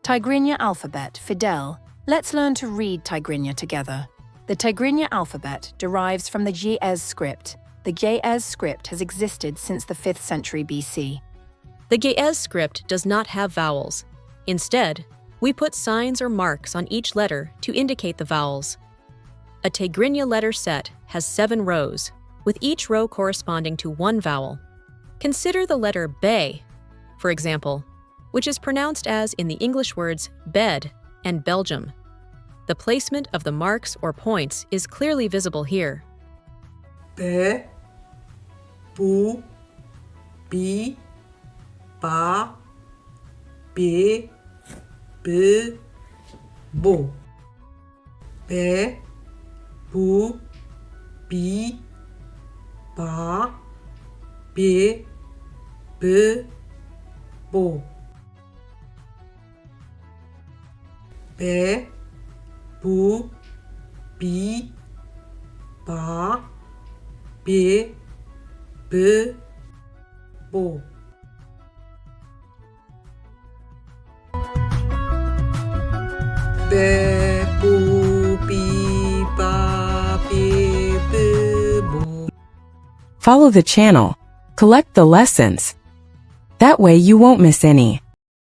Tigrinya Alphabet, Fidel. Let's learn to read Tigrinya together. The Tigrinya alphabet derives from the Ge'ez script. The Ge'ez script has existed since the 5th century BC. The Ge'ez script does not have vowels. Instead, we put signs or marks on each letter to indicate the vowels. A Tigrinya letter set has 7 rows, with each row corresponding to 1 vowel. Consider the letter be, for example, which is pronounced as in the English words bed and Belgium. The placement of the marks or points is clearly visible here. Be, bu, bi, ba, be, bu, bo. Be, bu, bi, ba, be, bu, bo. Be, bu, bi, ba, be, bu, bo. Be, bu, bi, ba, be, bu, bo. Follow the channel. Collect the lessons. That way you won't miss any.